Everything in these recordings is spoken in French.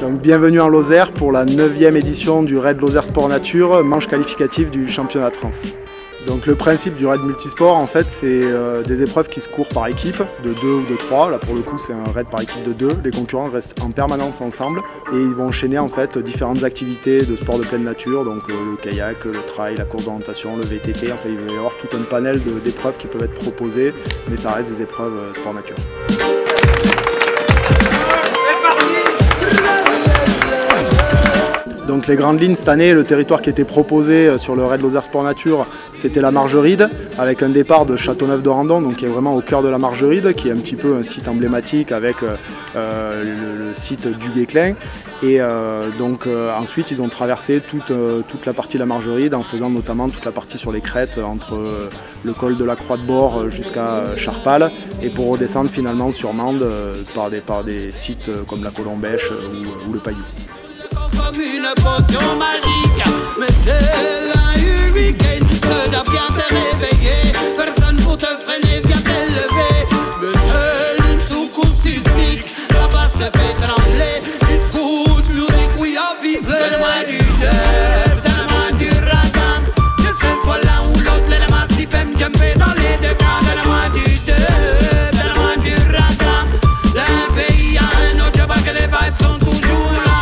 Donc bienvenue en Lozère pour la 9e édition du Raid Lozère Sport Nature, manche qualificative du championnat de France. Donc le principe du raid multisport, en fait, c'est des épreuves qui se courent par équipe, de 2 ou de 3. Là pour le coup c'est un raid par équipe de 2. Les concurrents restent en permanence ensemble et ils vont enchaîner en fait différentes activités de sport de pleine nature, donc le kayak, le trail, la course d'orientation, le VTT. Enfin il va y avoir tout un panel d'épreuves qui peuvent être proposées, mais ça reste des épreuves sport nature. Donc les grandes lignes cette année, le territoire qui était proposé sur le Raid Lozère Sport Nature, c'était la Margeride, avec un départ de Châteauneuf-de-Randon, donc qui est vraiment au cœur de la Margeride, qui est un petit peu un site emblématique avec le site du Guesclin. Et ensuite ils ont traversé toute la partie de la Margeride en faisant notamment toute la partie sur les crêtes entre le col de la Croix de Bord jusqu'à Charpal, et pour redescendre finalement sur Mende par des sites comme la Colombèche ou le Pailloux. Comme une potion magique, mettez-la week-end, tu dois bien te réveiller. Personne pour te freiner, viens t'élever. Mettez une soucoupe sismique, la base te fait trembler. Une fout, musique, oui, à vibrer. Donne-moi du dub, donne-moi du ragam. Que ce soit l'un ou l'autre, les massifs aiment jumper dans les deux cas. Donne-moi du dub, donne-moi du ragam. D'un pays à un autre, je vois que les vibes sont toujours là.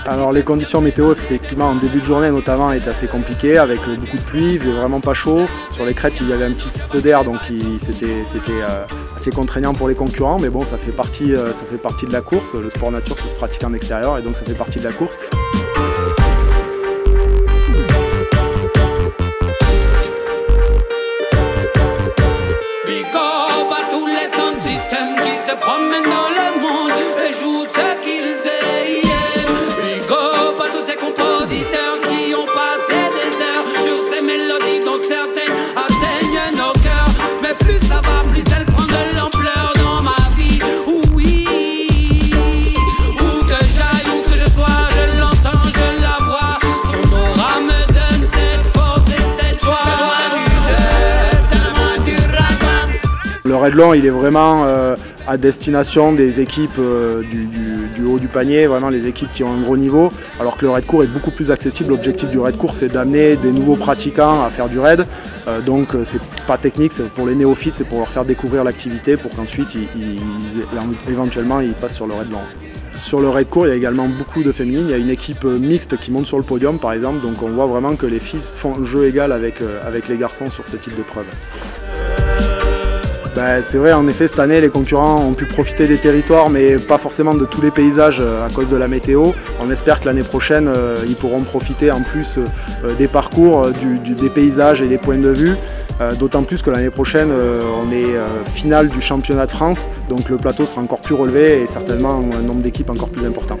Alors les conditions météo effectivement en début de journée notamment étaient assez compliquées avec beaucoup de pluie, il faisait vraiment pas chaud. Sur les crêtes il y avait un petit peu d'air donc c'était assez contraignant pour les concurrents, mais bon ça fait partie de la course. Le sport nature ça se pratique en extérieur et donc ça fait partie de la course. Big up à tous les sound systems qui se promènent dans le monde et jouent ce qu'ils aiment. Big up à tous ces compositeurs qui ont passé des heures sur ces mélodies dont certaines atteignent nos cœurs. Mais plus ça va, plus elles prennent de l'ampleur dans ma vie. Oui, où que j'aille, où que je sois, je l'entends, je la vois. Son aura me donne cette force et cette joie. Le raid long il est vraiment à destination des équipes du haut du panier, vraiment les équipes qui ont un gros niveau, alors que le raid court est beaucoup plus accessible. L'objectif du raid court c'est d'amener des nouveaux pratiquants à faire du raid, donc c'est pas technique, c'est pour les néophytes, c'est pour leur faire découvrir l'activité pour qu'ensuite éventuellement ils passent sur le raid long. Sur le raid court il y a également beaucoup de féminines, il y a une équipe mixte qui monte sur le podium par exemple, donc on voit vraiment que les filles font jeu égal avec les garçons sur ce type d'épreuve. C'est vrai, en effet, cette année, les concurrents ont pu profiter des territoires, mais pas forcément de tous les paysages à cause de la météo. On espère que l'année prochaine, ils pourront profiter en plus des parcours, des paysages et des points de vue. D'autant plus que l'année prochaine, on est finale du championnat de France, donc le plateau sera encore plus relevé et certainement un nombre d'équipes encore plus important.